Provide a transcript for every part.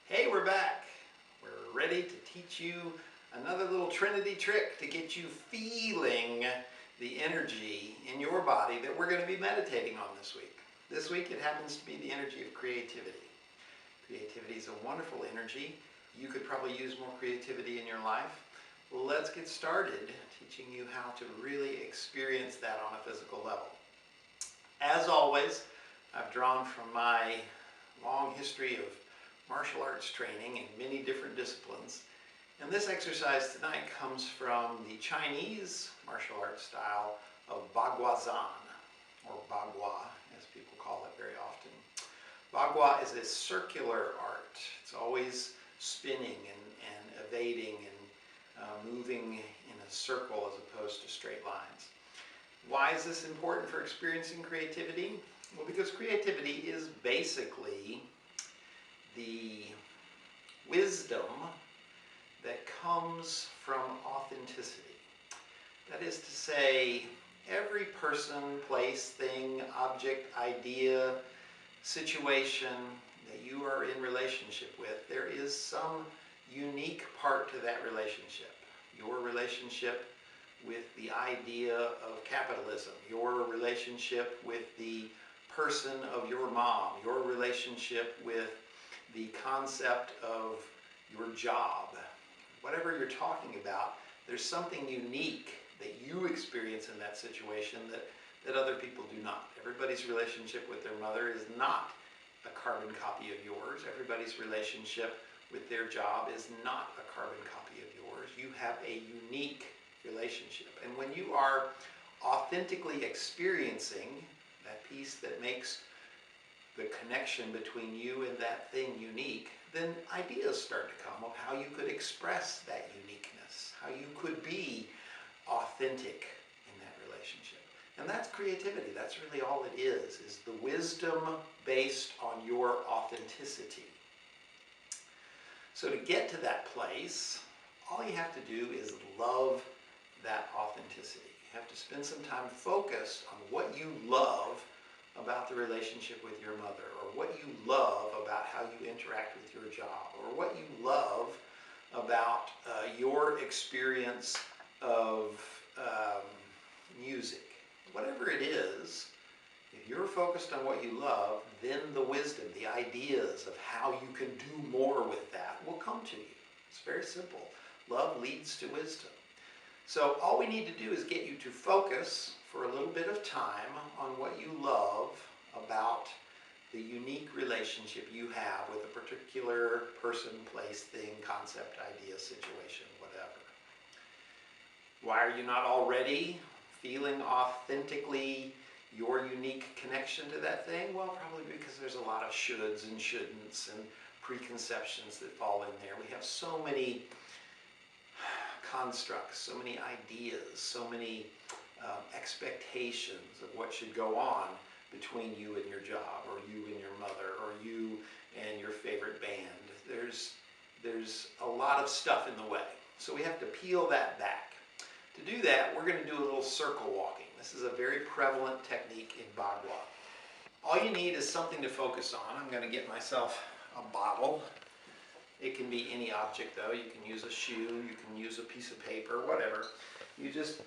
Hey, we're back. We're ready to teach you another little Trinity trick to get you feeling the energy in your body that we're going to be meditating on this week. This week it happens to be the energy of creativity. Creativity is a wonderful energy. You could probably use more creativity in your life. Let's get started teaching you how to really experience that on a physical level. As always, I've drawn from my long history of martial arts training in many different disciplines. And this exercise tonight comes from the Chinese martial arts style of Baguazhang, or Bagua, as people call it very often. Bagua is a circular art. It's always spinning and evading and moving in a circle as opposed to straight lines. Why is this important for experiencing creativity? Well, because creativity is basically the wisdom that comes from authenticity. That is to say, every person, place, thing, object, idea, situation that you are in relationship with, there is some unique part to that relationship. Your relationship with the idea of capitalism, your relationship with the person of your mom, your relationship with the concept of your job. Whatever you're talking about, there's something unique that you experience in that situation that other people do not. Everybody's relationship with their mother is not a carbon copy of yours. Everybody's relationship with their job is not a carbon copy of yours. You have a unique relationship. And when you are authentically experiencing that piece that makes the connection between you and that thing unique, then ideas start to come of how you could express that uniqueness, how you could be authentic in that relationship. And that's creativity. That's really all it is the wisdom based on your authenticity. So to get to that place, all you have to do is love that authenticity. You have to spend some time focused on what you love about the relationship with your mother, or what you love about how you interact with your job, or what you love about your experience of music. Whatever it is, if you're focused on what you love, then the wisdom, the ideas of how you can do more with that will come to you. It's very simple. Love leads to wisdom. So all we need to do is get you to focus for a little bit of time on what you love about the unique relationship you have with a particular person, place, thing, concept, idea, situation, whatever. Why are you not already feeling authentically your unique connection to that thing? Well, probably because there's a lot of shoulds and shouldn'ts and preconceptions that fall in there. We have so many constructs, so many ideas, so many expectations of what should go on between you and your job, or you and your mother, or you and your favorite band. There's a lot of stuff in the way. So we have to peel that back. To do that, we're going to do a little circle walking. This is a very prevalent technique in Bagua. All you need is something to focus on. I'm going to get myself a bottle. It can be any object though. You can use a shoe, you can use a piece of paper, whatever. You just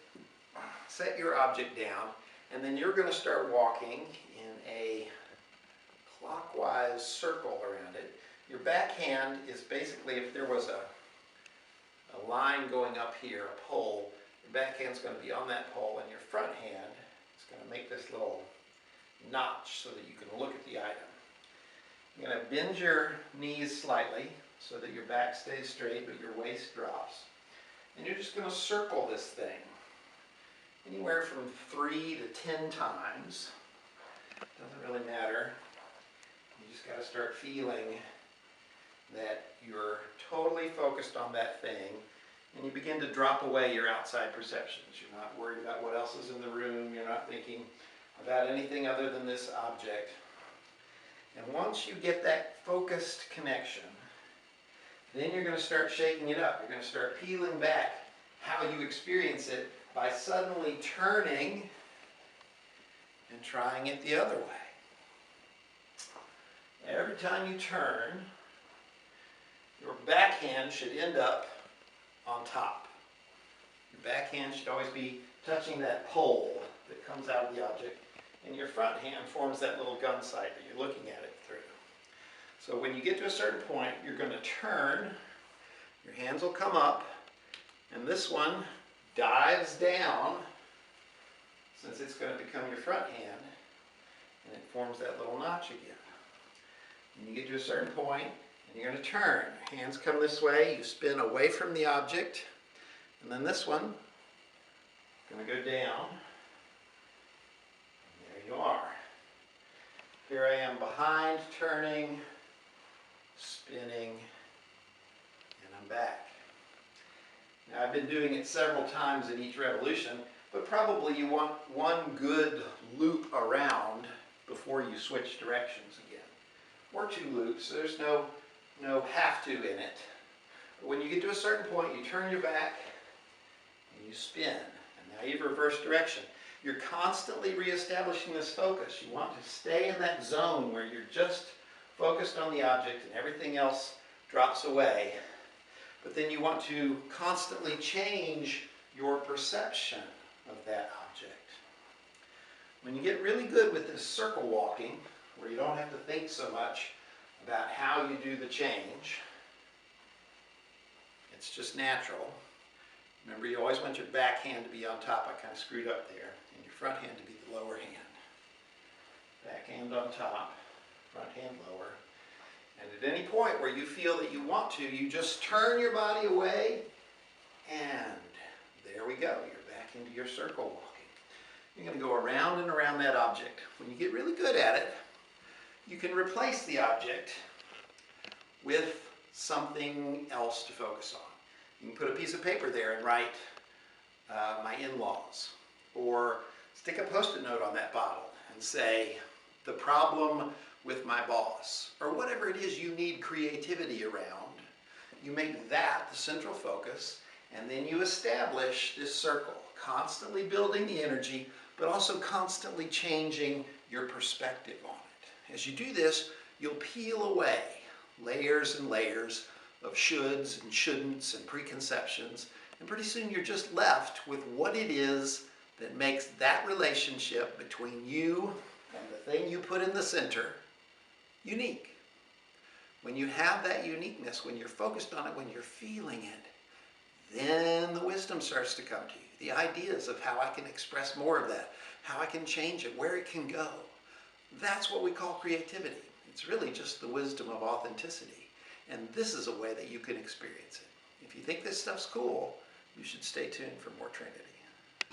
set your object down, and then you're going to start walking in a clockwise circle around it. Your back hand is basically, if there was a line going up here, a pole, your back hand's going to be on that pole, and your front hand is going to make this little notch so that you can look at the item. You're going to bend your knees slightly so that your back stays straight but your waist drops. And you're just going to circle this thing anywhere from 3 to 10 times. Doesn't really matter. You just got to start feeling that you're totally focused on that thing, and you begin to drop away your outside perceptions. You're not worried about what else is in the room. You're not thinking about anything other than this object. And once you get that focused connection, then you're going to start shaking it up. You're going to start peeling back how you experience it by suddenly turning and trying it the other way. Every time you turn, your backhand should end up on top. Your backhand should always be touching that pole that comes out of the object, and your front hand forms that little gun sight that you're looking at it through. So when you get to a certain point, you're going to turn, your hands will come up, and this one dives down, since it's going to become your front hand, and it forms that little notch again. And you get to a certain point, and you're going to turn. Hands come this way, you spin away from the object, and then this one is going to go down. And there you are. Here I am behind, turning, spinning, and I'm back. Now I've been doing it several times in each revolution, but probably you want one good loop around before you switch directions again. Or 2 loops, there's no have to in it. But when you get to a certain point, you turn your back and you spin. And now you've reversed direction. You're constantly reestablishing this focus. You want to stay in that zone where you're just focused on the object and everything else drops away. But then you want to constantly change your perception of that object. When you get really good with this circle walking, where you don't have to think so much about how you do the change, it's just natural. Remember, you always want your back hand to be on top. I kind of screwed up there. And your front hand to be the lower hand. Back hand on top, front hand lower. And at any point where you feel that you want to, you just turn your body away, and there we go. You're back into your circle walking. You're going to go around and around that object. When you get really good at it, you can replace the object with something else to focus on. You can put a piece of paper there and write my in-laws, or stick a Post-it note on that bottle and say the problem with my boss, or whatever it is you need creativity around. You make that the central focus, and then you establish this circle, constantly building the energy, but also constantly changing your perspective on it. As you do this, you'll peel away layers and layers of shoulds and shouldn'ts and preconceptions, and pretty soon you're just left with what it is that makes that relationship between you and the thing you put in the center unique. When you have that uniqueness, when you're focused on it, when you're feeling it, then the wisdom starts to come to you. The ideas of how I can express more of that, how I can change it, where it can go. That's what we call creativity. It's really just the wisdom of authenticity. And this is a way that you can experience it. If you think this stuff's cool, you should stay tuned for more Trinity.